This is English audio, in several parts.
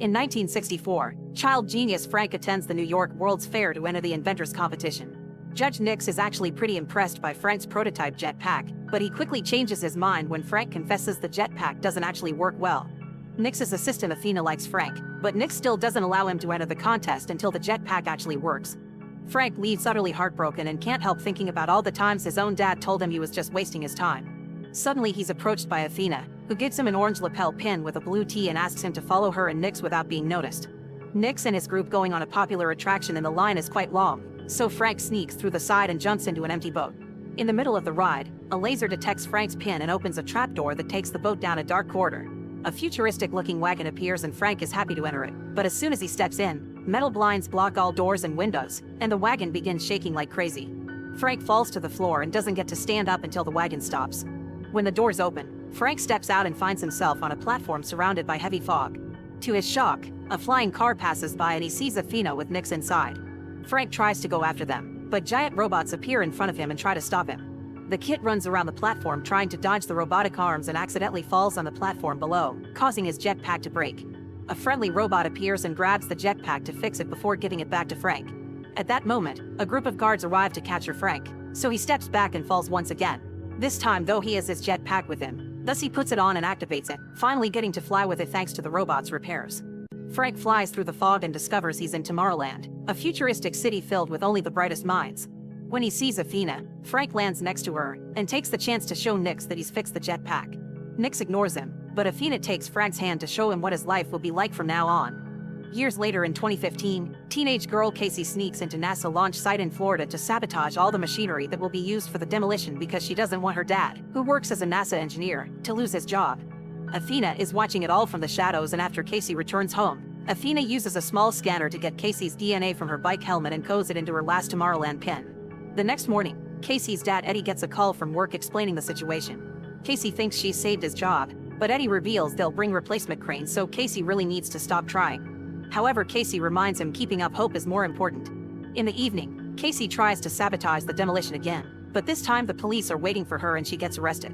In 1964, child genius Frank attends the New York World's Fair to enter the inventors competition. Judge Nix is actually pretty impressed by Frank's prototype jetpack, but he quickly changes his mind when Frank confesses the jetpack doesn't actually work well. Nix's assistant Athena likes Frank, but Nix still doesn't allow him to enter the contest until the jetpack actually works. Frank leaves utterly heartbroken and can't help thinking about all the times his own dad told him he was just wasting his time. Suddenly he's approached by Athena, who gives him an orange lapel pin with a blue T and asks him to follow her and Nix without being noticed. Nix and his group going on a popular attraction and the line is quite long, so Frank sneaks through the side and jumps into an empty boat. In the middle of the ride, a laser detects Frank's pin and opens a trapdoor that takes the boat down a dark corridor. A futuristic-looking wagon appears and Frank is happy to enter it, but as soon as he steps in, metal blinds block all doors and windows, and the wagon begins shaking like crazy. Frank falls to the floor and doesn't get to stand up until the wagon stops. When the doors open, Frank steps out and finds himself on a platform surrounded by heavy fog. To his shock, a flying car passes by and he sees Athena with Nix inside. Frank tries to go after them, but giant robots appear in front of him and try to stop him. The kid runs around the platform trying to dodge the robotic arms and accidentally falls on the platform below, causing his jetpack to break. A friendly robot appears and grabs the jetpack to fix it before giving it back to Frank. At that moment, a group of guards arrive to capture Frank, so he steps back and falls once again. This time though he has his jetpack with him, thus he puts it on and activates it, finally getting to fly with it thanks to the robot's repairs. Frank flies through the fog and discovers he's in Tomorrowland, a futuristic city filled with only the brightest minds. When he sees Athena, Frank lands next to her and takes the chance to show Nix that he's fixed the jetpack. Nix ignores him, but Athena takes Frank's hand to show him what his life will be like from now on. Years later in 2015, teenage girl Casey sneaks into NASA launch site in Florida to sabotage all the machinery that will be used for the demolition because she doesn't want her dad, who works as a NASA engineer, to lose his job. Athena is watching it all from the shadows, and after Casey returns home, Athena uses a small scanner to get Casey's DNA from her bike helmet and codes it into her last Tomorrowland pin. The next morning, Casey's dad Eddie gets a call from work explaining the situation. Casey thinks she's saved his job, but Eddie reveals they'll bring replacement cranes, so Casey really needs to stop trying. However, Casey reminds him keeping up hope is more important. In the evening, Casey tries to sabotage the demolition again, but this time the police are waiting for her and she gets arrested.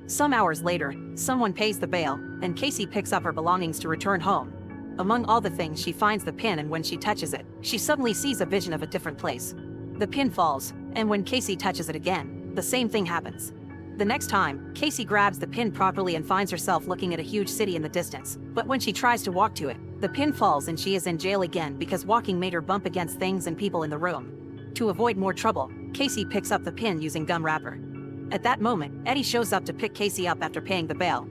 Some hours later, someone pays the bail, and Casey picks up her belongings to return home. Among all the things, she finds the pin, and when she touches it, she suddenly sees a vision of a different place. The pin falls, and when Casey touches it again, the same thing happens. The next time, Casey grabs the pin properly and finds herself looking at a huge city in the distance, but when she tries to walk to it, the pin falls and she is in jail again because walking made her bump against things and people in the room. To avoid more trouble, Casey picks up the pin using gum wrapper. At that moment, Eddie shows up to pick Casey up after paying the bail.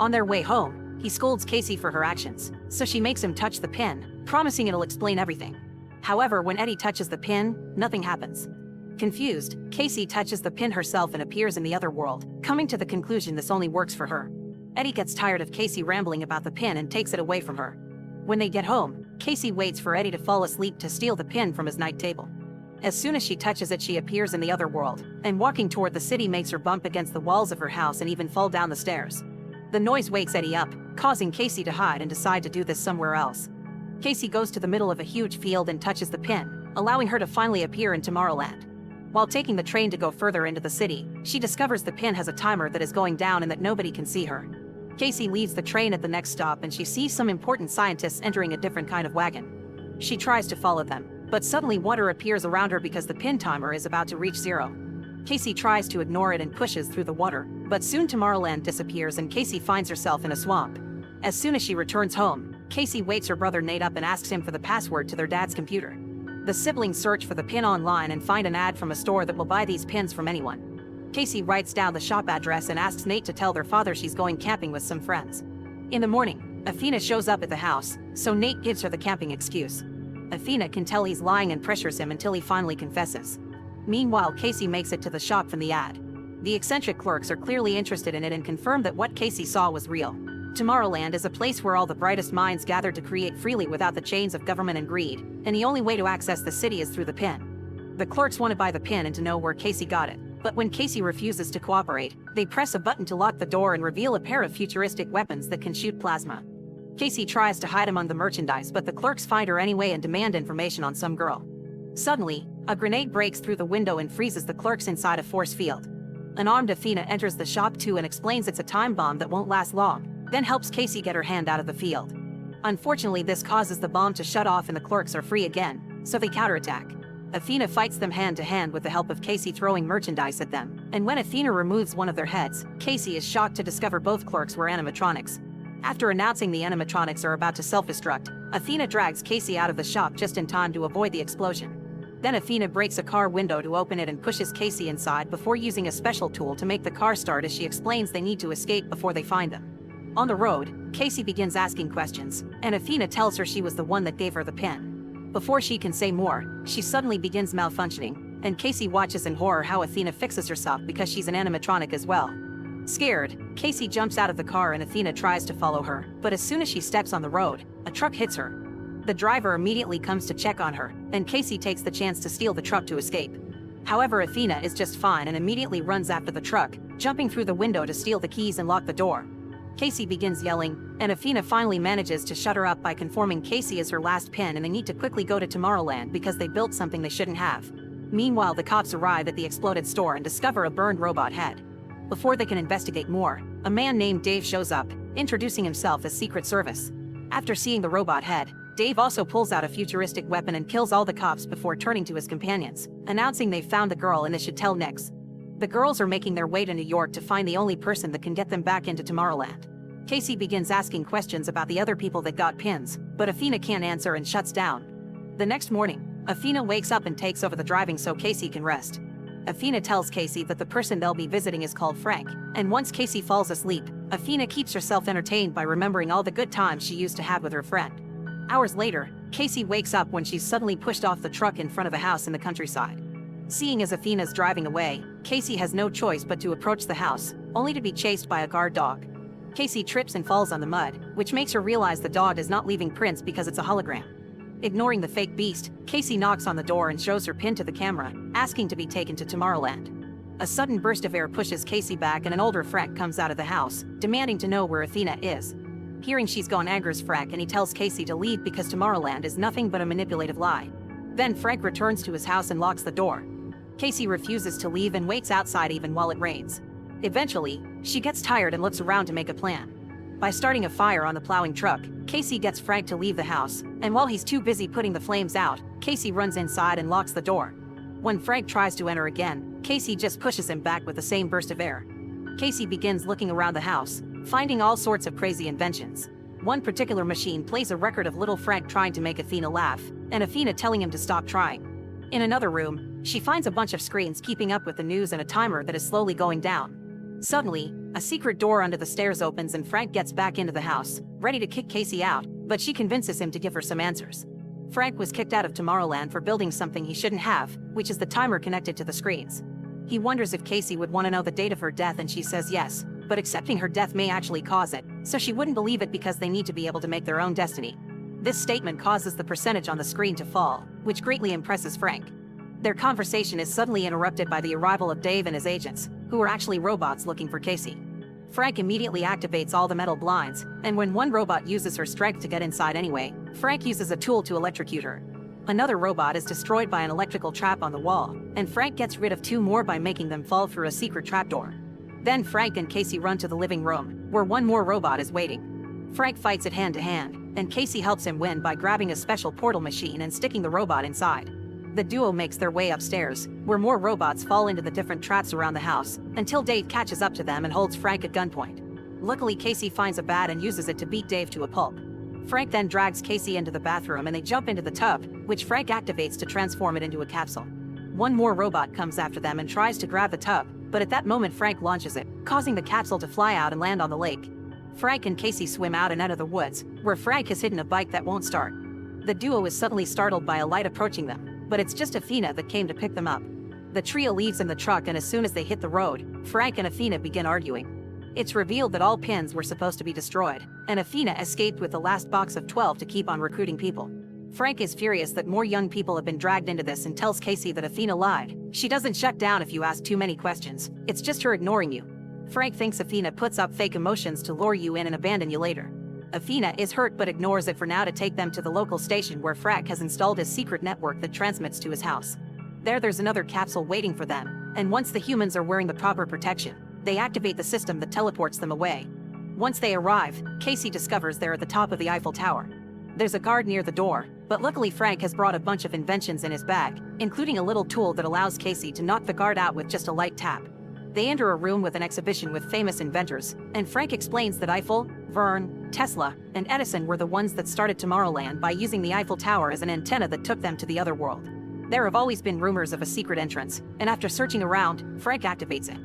On their way home, he scolds Casey for her actions, so she makes him touch the pin, promising it'll explain everything. However, when Eddie touches the pin, nothing happens. Confused, Casey touches the pin herself and appears in the other world, coming to the conclusion this only works for her. Eddie gets tired of Casey rambling about the pin and takes it away from her. When they get home, Casey waits for Eddie to fall asleep to steal the pin from his night table. As soon as she touches it, she appears in the other world, and walking toward the city makes her bump against the walls of her house and even fall down the stairs. The noise wakes Eddie up, causing Casey to hide and decide to do this somewhere else. Casey goes to the middle of a huge field and touches the pin, allowing her to finally appear in Tomorrowland. While taking the train to go further into the city, she discovers the pin has a timer that is going down and that nobody can see her. Casey leaves the train at the next stop and she sees some important scientists entering a different kind of wagon. She tries to follow them, but suddenly water appears around her because the pin timer is about to reach 0. Casey tries to ignore it and pushes through the water, but soon Tomorrowland disappears and Casey finds herself in a swamp. As soon as she returns home, Casey wakes her brother Nate up and asks him for the password to their dad's computer. The siblings search for the pin online and find an ad from a store that will buy these pins from anyone. Casey writes down the shop address and asks Nate to tell their father she's going camping with some friends. In the morning, Athena shows up at the house, so Nate gives her the camping excuse. Athena can tell he's lying and pressures him until he finally confesses. Meanwhile, Casey makes it to the shop from the ad. The eccentric clerks are clearly interested in it and confirm that what Casey saw was real. Tomorrowland is a place where all the brightest minds gather to create freely without the chains of government and greed, and the only way to access the city is through the pin. The clerks want to buy the pin and to know where Casey got it, but when Casey refuses to cooperate, they press a button to lock the door and reveal a pair of futuristic weapons that can shoot plasma. Casey tries to hide among the merchandise, but the clerks find her anyway and demand information on some girl. Suddenly, a grenade breaks through the window and freezes the clerks inside a force field. An armed Athena enters the shop too and explains it's a time bomb that won't last long, then helps Casey get her hand out of the field. Unfortunately, this causes the bomb to shut off and the clerks are free again, so they counterattack. Athena fights them hand to hand with the help of Casey throwing merchandise at them, and when Athena removes one of their heads, Casey is shocked to discover both clerks were animatronics. After announcing the animatronics are about to self-destruct, Athena drags Casey out of the shop just in time to avoid the explosion. Then Athena breaks a car window to open it and pushes Casey inside before using a special tool to make the car start as she explains they need to escape before they find them. On the road, Casey begins asking questions, and Athena tells her she was the one that gave her the pin. Before she can say more, she suddenly begins malfunctioning, and Casey watches in horror how Athena fixes herself because she's an animatronic as well. Scared, Casey jumps out of the car and Athena tries to follow her, but as soon as she steps on the road, a truck hits her. The driver immediately comes to check on her, and Casey takes the chance to steal the truck to escape. However, Athena is just fine and immediately runs after the truck, jumping through the window to steal the keys and lock the door. Casey begins yelling, and Athena finally manages to shut her up by conforming Casey as her last pin, and they need to quickly go to Tomorrowland because they built something they shouldn't have. Meanwhile, the cops arrive at the exploded store and discover a burned robot head. Before they can investigate more, a man named Dave shows up, introducing himself as Secret Service. After seeing the robot head, Dave also pulls out a futuristic weapon and kills all the cops before turning to his companions, announcing they've found the girl and they should tell Nix. The girls are making their way to New York to find the only person that can get them back into Tomorrowland. Casey begins asking questions about the other people that got pins, but Athena can't answer and shuts down. The next morning, Athena wakes up and takes over the driving so Casey can rest. Athena tells Casey that the person they'll be visiting is called Frank, and once Casey falls asleep, Athena keeps herself entertained by remembering all the good times she used to have with her friend. Hours later, Casey wakes up when she's suddenly pushed off the truck in front of a house in the countryside. Seeing as Athena's driving away, Casey has no choice but to approach the house, only to be chased by a guard dog. Casey trips and falls on the mud, which makes her realize the dog is not leaving prints because it's a hologram. Ignoring the fake beast, Casey knocks on the door and shows her pin to the camera, asking to be taken to Tomorrowland. A sudden burst of air pushes Casey back and an older Frank comes out of the house, demanding to know where Athena is. Hearing she's gone angers Frank and he tells Casey to leave because Tomorrowland is nothing but a manipulative lie. Then Frank returns to his house and locks the door. Casey refuses to leave and waits outside even while it rains. Eventually, she gets tired and looks around to make a plan. By starting a fire on the plowing truck, Casey gets Frank to leave the house, and while he's too busy putting the flames out, Casey runs inside and locks the door. When Frank tries to enter again, Casey just pushes him back with the same burst of air. Casey begins looking around the house, finding all sorts of crazy inventions. One particular machine plays a record of little Frank trying to make Athena laugh, and Athena telling him to stop trying. In another room, she finds a bunch of screens keeping up with the news and a timer that is slowly going down. Suddenly, a secret door under the stairs opens and Frank gets back into the house, ready to kick Casey out, but she convinces him to give her some answers. Frank was kicked out of Tomorrowland for building something he shouldn't have, which is the timer connected to the screens. He wonders if Casey would want to know the date of her death and she says yes, but accepting her death may actually cause it, so she wouldn't believe it because they need to be able to make their own destiny. This statement causes the percentage on the screen to fall, which greatly impresses Frank. Their conversation is suddenly interrupted by the arrival of Dave and his agents, who are actually robots looking for Casey. Frank immediately activates all the metal blinds, and when one robot uses her strength to get inside anyway, Frank uses a tool to electrocute her. Another robot is destroyed by an electrical trap on the wall, and Frank gets rid of two more by making them fall through a secret trapdoor. Then Frank and Casey run to the living room, where one more robot is waiting. Frank fights it hand to hand, and Casey helps him win by grabbing a special portal machine and sticking the robot inside. The duo makes their way upstairs, where more robots fall into the different traps around the house, until Dave catches up to them and holds Frank at gunpoint. Luckily, Casey finds a bat and uses it to beat Dave to a pulp. Frank then drags Casey into the bathroom and they jump into the tub, which Frank activates to transform it into a capsule. One more robot comes after them and tries to grab the tub, but at that moment Frank launches it, causing the capsule to fly out and land on the lake. Frank and Casey swim out and out of the woods, where Frank has hidden a bike that won't start. The duo is suddenly startled by a light approaching them, but it's just Athena that came to pick them up. The trio leaves in the truck and as soon as they hit the road, Frank and Athena begin arguing. It's revealed that all pins were supposed to be destroyed, and Athena escaped with the last box of 12 to keep on recruiting people. Frank is furious that more young people have been dragged into this and tells Casey that Athena lied. She doesn't shut down if you ask too many questions, it's just her ignoring you. Frank thinks Athena puts up fake emotions to lure you in and abandon you later. Athena is hurt but ignores it for now to take them to the local station where Frank has installed his secret network that transmits to his house. There's another capsule waiting for them, and once the humans are wearing the proper protection, they activate the system that teleports them away. Once they arrive, Casey discovers they're at the top of the Eiffel Tower. There's a guard near the door, but luckily Frank has brought a bunch of inventions in his bag, including a little tool that allows Casey to knock the guard out with just a light tap. They enter a room with an exhibition with famous inventors, and Frank explains that Eiffel, Verne, Tesla, and Edison were the ones that started Tomorrowland by using the Eiffel Tower as an antenna that took them to the other world. There have always been rumors of a secret entrance, and after searching around, Frank activates it.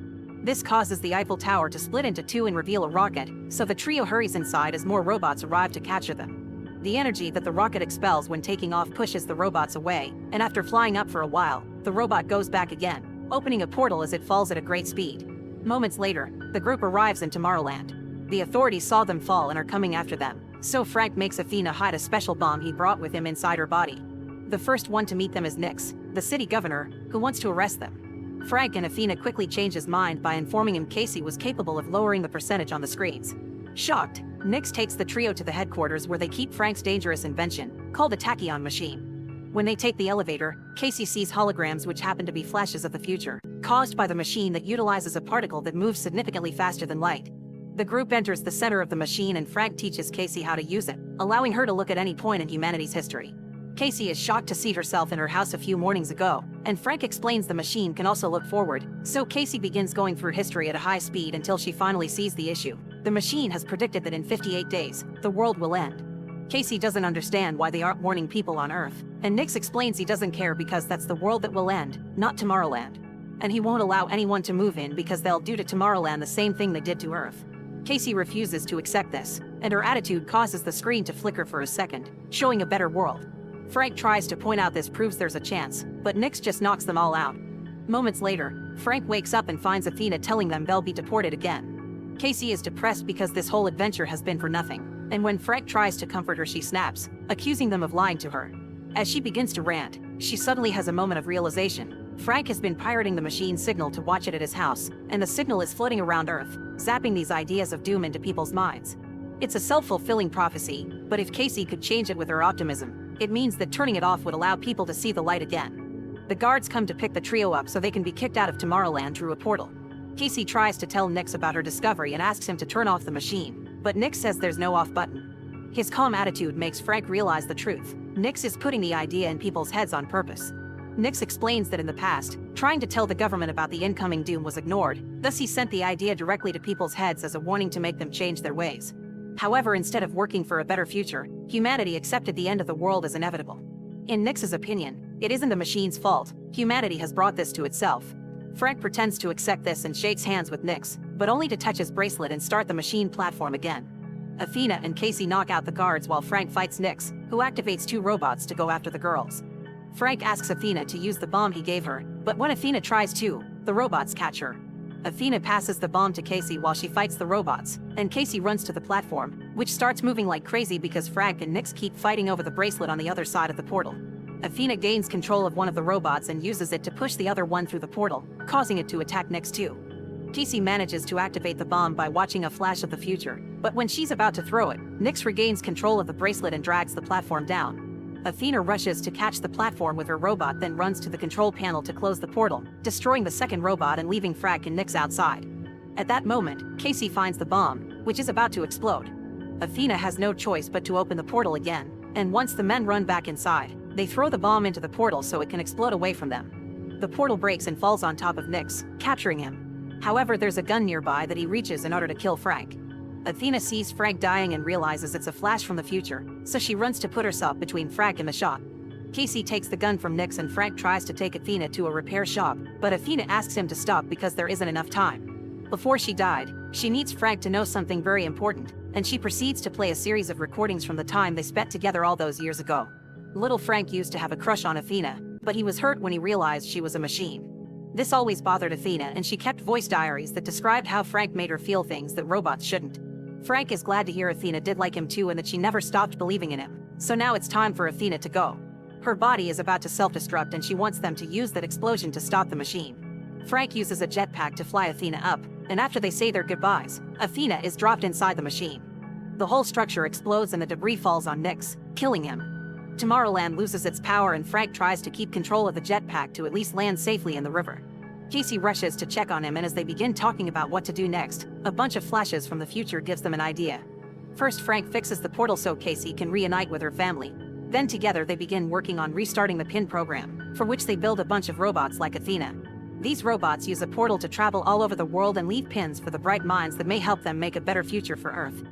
This causes the Eiffel Tower to split into two and reveal a rocket, so the trio hurries inside as more robots arrive to capture them. The energy that the rocket expels when taking off pushes the robots away, and after flying up for a while, the robot goes back again, opening a portal as it falls at a great speed. Moments later, the group arrives in Tomorrowland. The authorities saw them fall and are coming after them, so Frank makes Athena hide a special bomb he brought with him inside her body. The first one to meet them is Nix, the city governor, who wants to arrest them. Frank and Athena quickly change his mind by informing him Casey was capable of lowering the percentage on the screens. Shocked, Nix takes the trio to the headquarters where they keep Frank's dangerous invention, called a tachyon machine. When they take the elevator, Casey sees holograms which happen to be flashes of the future, caused by the machine that utilizes a particle that moves significantly faster than light. The group enters the center of the machine and Frank teaches Casey how to use it, allowing her to look at any point in humanity's history. Casey is shocked to see herself in her house a few mornings ago, and Frank explains the machine can also look forward, so Casey begins going through history at a high speed until she finally sees the issue. The machine has predicted that in 58 days, the world will end. Casey doesn't understand why they aren't warning people on Earth, and Nix explains he doesn't care because that's the world that will end, not Tomorrowland. And he won't allow anyone to move in because they'll do to Tomorrowland the same thing they did to Earth. Casey refuses to accept this, and her attitude causes the screen to flicker for a second, showing a better world. Frank tries to point out this proves there's a chance, but Nix just knocks them all out. Moments later, Frank wakes up and finds Athena telling them they'll be deported again. Casey is depressed because this whole adventure has been for nothing, and when Frank tries to comfort her she snaps, accusing them of lying to her. As she begins to rant, she suddenly has a moment of realization. Frank has been pirating the machine's signal to watch it at his house, and the signal is floating around Earth, zapping these ideas of doom into people's minds. It's a self-fulfilling prophecy, but if Casey could change it with her optimism, it means that turning it off would allow people to see the light again. The guards come to pick the trio up so they can be kicked out of Tomorrowland through a portal. Casey tries to tell Nix about her discovery and asks him to turn off the machine, but Nix says there's no off button. His calm attitude makes Frank realize the truth. Nix is putting the idea in people's heads on purpose. Nix explains that in the past, trying to tell the government about the incoming doom was ignored, thus he sent the idea directly to people's heads as a warning to make them change their ways. However, instead of working for a better future, humanity accepted the end of the world as inevitable. In Nix's opinion, it isn't the machine's fault, humanity has brought this to itself. Frank pretends to accept this and shakes hands with Nix, but only to touch his bracelet and start the machine platform again. Athena and Casey knock out the guards while Frank fights Nix, who activates two robots to go after the girls. Frank asks Athena to use the bomb he gave her, but when Athena tries to, the robots catch her. Athena passes the bomb to Casey while she fights the robots, and Casey runs to the platform, which starts moving like crazy because Frank and Nix keep fighting over the bracelet on the other side of the portal. Athena gains control of one of the robots and uses it to push the other one through the portal, causing it to attack Nix too. Casey manages to activate the bomb by watching a flash of the future, but when she's about to throw it, Nix regains control of the bracelet and drags the platform down. Athena rushes to catch the platform with her robot, then runs to the control panel to close the portal, destroying the second robot and leaving Frank and Nix outside. At that moment, Casey finds the bomb, which is about to explode. Athena has no choice but to open the portal again, and once the men run back inside, they throw the bomb into the portal so it can explode away from them. The portal breaks and falls on top of Nix, capturing him. However, there's a gun nearby that he reaches in order to kill Frank. Athena sees Frank dying and realizes it's a flash from the future, so she runs to put herself between Frank and the shot. Casey takes the gun from Nix and Frank tries to take Athena to a repair shop, but Athena asks him to stop because there isn't enough time. Before she died, she needs Frank to know something very important, and she proceeds to play a series of recordings from the time they spent together all those years ago. Little Frank used to have a crush on Athena, but he was hurt when he realized she was a machine. This always bothered Athena, and she kept voice diaries that described how Frank made her feel things that robots shouldn't. Frank is glad to hear Athena did like him too and that she never stopped believing in him, so now it's time for Athena to go. Her body is about to self-destruct and she wants them to use that explosion to stop the machine. Frank uses a jetpack to fly Athena up, and after they say their goodbyes, Athena is dropped inside the machine. The whole structure explodes and the debris falls on Nix, killing him. Tomorrowland loses its power and Frank tries to keep control of the jetpack to at least land safely in the river. Casey rushes to check on him, and as they begin talking about what to do next, a bunch of flashes from the future gives them an idea. First, Frank fixes the portal so Casey can reunite with her family. Then together they begin working on restarting the pin program, for which they build a bunch of robots like Athena. These robots use a portal to travel all over the world and leave pins for the bright minds that may help them make a better future for Earth.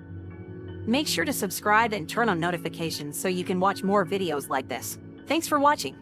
Make sure to subscribe and turn on notifications so you can watch more videos like this. Thanks for watching.